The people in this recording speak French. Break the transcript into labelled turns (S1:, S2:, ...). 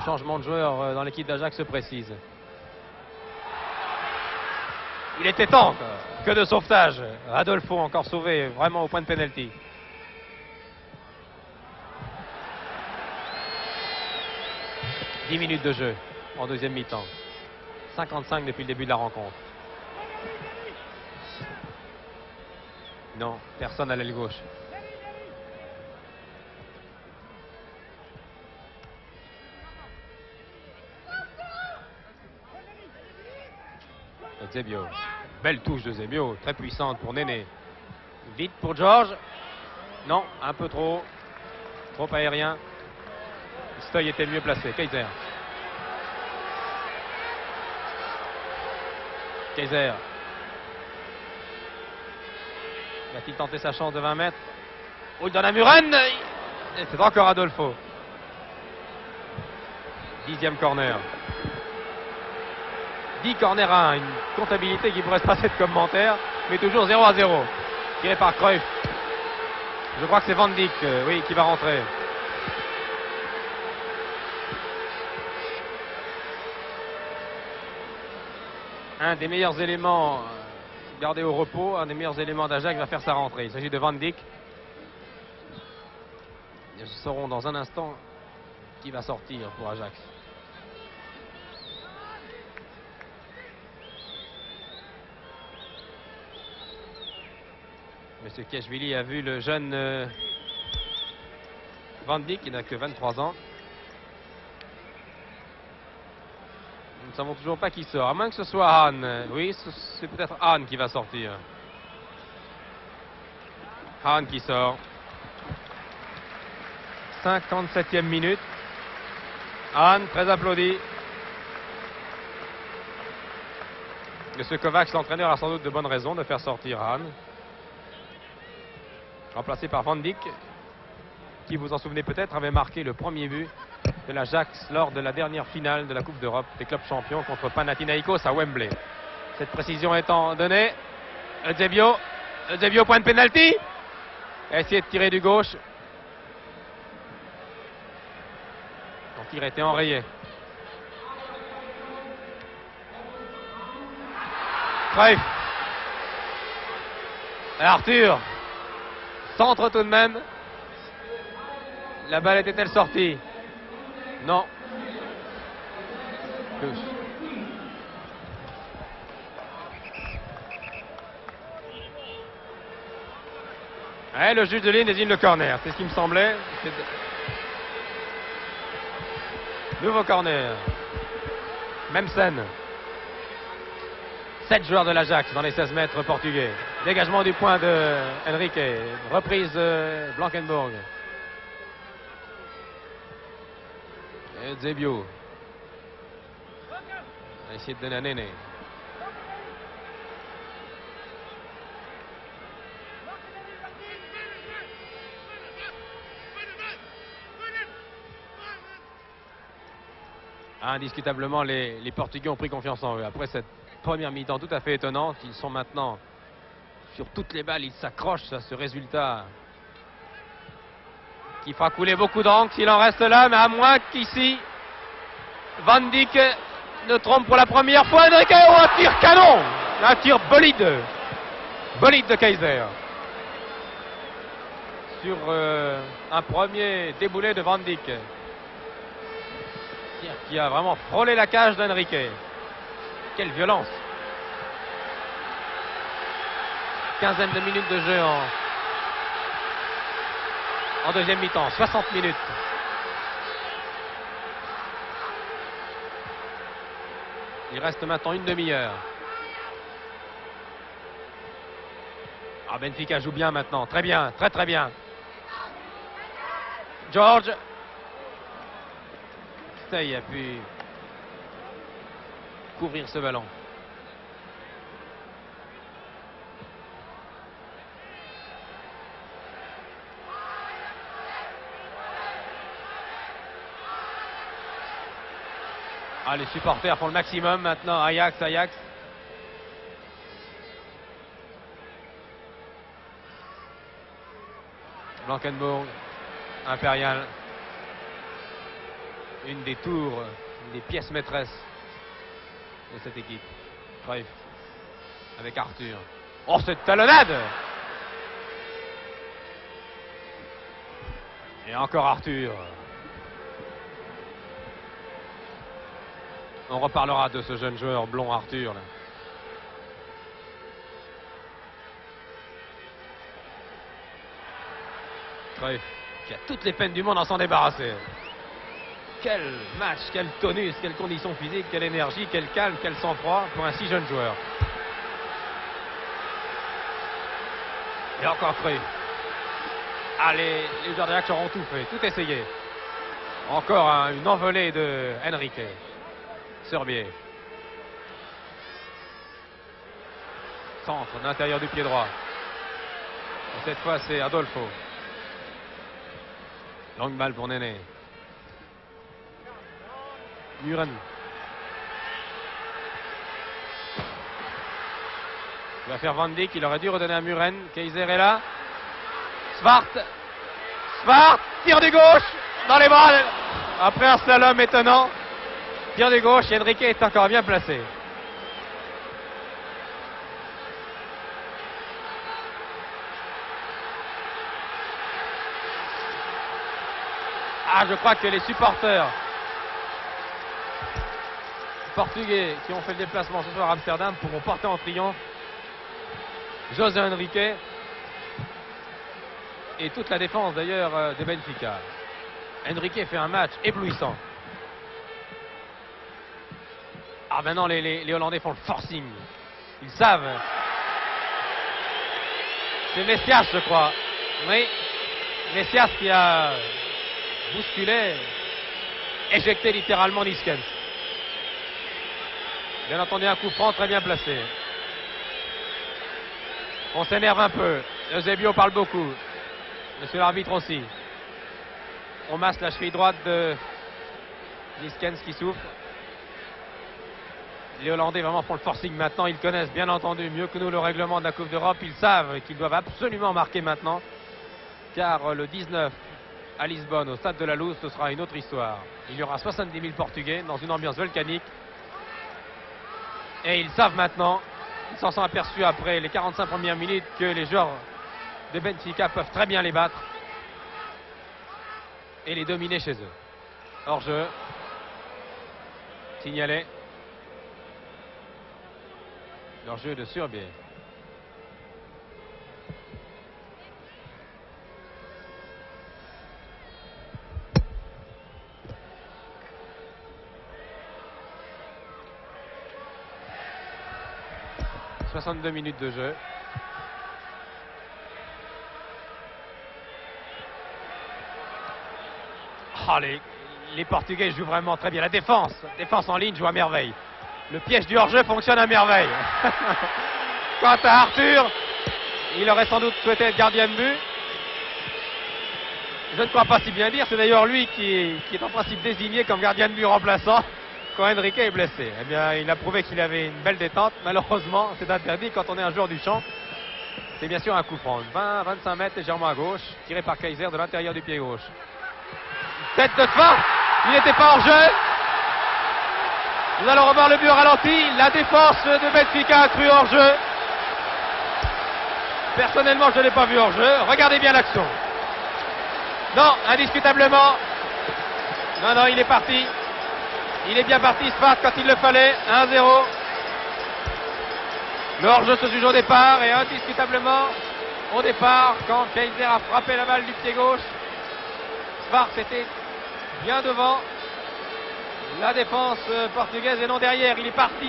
S1: Le changement de joueur dans l'équipe d'Ajax se précise. Il était temps. Que de sauvetage. Adolfo encore sauvé, vraiment au point de pénalty. « 10 minutes de jeu en deuxième mi-temps. 55 depuis le début de la rencontre. Non, personne à l'aile gauche. Eusebio. Belle touche de Eusebio, très puissante pour Néné. Vite pour Georges. Non, un peu trop. Trop aérien. Stoy était mieux placé. Kaiser. Kaiser. Va-t-il tenter sa chance de 20 mètres? Oh, il donne à Muren. Et c'est encore Adolfo. 10e corner. 10 corners à 1. Une comptabilité qui pourrait se passer de commentaires. Mais toujours 0-0. Tiré par Cruyff. Je crois que c'est Van Dijk, oui, qui va rentrer. Un des meilleurs éléments gardés au repos, un des meilleurs éléments d'Ajax va faire sa rentrée. Il s'agit de Van Dijk. Nous saurons dans un instant qui va sortir pour Ajax. Monsieur Keshvili a vu le jeune Van Dijk, qui n'a que 23 ans. Nous ne savons toujours pas qui sort, à moins que ce soit Hahn. Oui, c'est peut-être Hahn qui va sortir. Hahn qui sort. 57e minute. Hahn, très applaudi. Monsieur Kovacs, l'entraîneur, a sans doute de bonnes raisons de faire sortir Hahn. Remplacé par Van Dijk, qui, vous en souvenez peut-être, avait marqué le premier but de l'Ajax lors de la dernière finale de la Coupe d'Europe des clubs champions contre Panathinaikos à Wembley. Cette précision étant donnée, Eusebio, point de pénalty. Essayer de tirer du gauche. Son tir était enrayé. Cruyff. Arthur. Centre tout de même. La balle était-elle sortie? Non. Touche. Ouais, le juge de ligne désigne le corner. C'est ce qui me semblait. Nouveau corner. Même scène. 7 joueurs de l'Ajax dans les 16 mètres portugais. Dégagement du point de Enrique. Reprise Blankenburg. Eusebio. On va essayer de donner à Néné. Indiscutablement, les Portugais ont pris confiance en eux. Après cette première mi-temps tout à fait étonnante, ils sont maintenant sur toutes les balles, ils s'accrochent à ce résultat qui fera couler beaucoup d'encre s'il en reste là, mais à moins qu'ici Van Dijk ne trompe pour la première fois. Enrique, un tir canon, un tir bolide de Kaiser sur un premier déboulé de Van Dijk, tir qui a vraiment frôlé la cage d'Enrique. Quelle violence. 15e de minutes de jeu en deuxième mi-temps, 60 minutes. Il reste maintenant une demi-heure. Ah, Benfica joue bien maintenant, très bien, très bien. George. Stey a pu couvrir ce ballon. Ah, les supporters font le maximum maintenant. Ajax. Blankenburg, Impérial. une des tours, une des pièces maîtresses de cette équipe. Cruyff avec Arthur. Oh, cette talonnade! Et encore Arthur. On reparlera de ce jeune joueur blond Arthur. Là. Cruyff, qui a toutes les peines du monde à s'en débarrasser. Quel match, quel tonus, quelles conditions physiques, quelle énergie, quel calme, quel sang-froid pour un si jeune joueur. Et encore Cruyff. Ah, les joueurs de l'Ajax auront tout fait, tout essayé. Encore une envolée de Henrique. Surbier. Centre d'intérieur du pied droit. Et cette fois, c'est Adolfo. Longue balle pour Néné. Muren. Il va faire Van Dijk, il aurait dû redonner à Muren. Kaiser est là. Svart. Svart, tir du gauche dans les bras. Après un slalom étonnant. Tir du gauche, et Henrique est encore bien placé. Ah, je crois que les supporters portugais qui ont fait le déplacement ce soir à Amsterdam pourront porter en triomphe José Henrique et toute la défense d'ailleurs de Benfica. Henrique fait un match éblouissant. Ah, maintenant les Hollandais font le forcing. Ils savent. C'est Messias, je crois. Oui, Messias qui a bousculé, éjecté littéralement Niskens. Bien entendu, un coup franc très bien placé. On s'énerve un peu. Eusebio parle beaucoup. Monsieur l'arbitre aussi. On masse la cheville droite de Niskens qui souffre. Les Hollandais vraiment font le forcing maintenant. Ils connaissent bien entendu mieux que nous le règlement de la Coupe d'Europe. Ils savent qu'ils doivent absolument marquer maintenant. Car le 19 à Lisbonne, au stade de la Luz, ce sera une autre histoire. Il y aura 70 000 Portugais dans une ambiance volcanique. Et ils savent maintenant, ils s'en sont aperçus après les 45 premières minutes, que les joueurs de Benfica peuvent très bien les battre et les dominer chez eux. Hors-jeu. Signalé. Hors-jeu de Surbier. « 62 minutes de jeu. Oh, les Portugais jouent vraiment très bien. La défense en ligne joue à merveille. Le piège du hors-jeu fonctionne à merveille. Quant à Arthur, il aurait sans doute souhaité être gardien de but. Je ne crois pas si bien dire. C'est d'ailleurs lui qui est en principe désigné comme gardien de but remplaçant quand Henrique est blessé. Eh bien, il a prouvé qu'il avait une belle détente. Malheureusement, c'est interdit quand on est un joueur du champ. C'est bien sûr un coup franc. 20-25 mètres légèrement à gauche, tiré par Kaiser de l'intérieur du pied gauche. Tête de fin, il n'était pas hors jeu. Nous allons revoir le but au ralenti. La défense de Benfica a cru hors jeu. Personnellement, je ne l'ai pas vu hors jeu. Regardez bien l'action. Non, indiscutablement. Non, il est parti. Il est bien parti, Svart, quand il le fallait. 1-0. Le hors-jeu se juge au départ et indiscutablement au départ, quand Kaiser a frappé la balle du pied gauche, Svart était bien devant la défense portugaise et non derrière. Il est parti.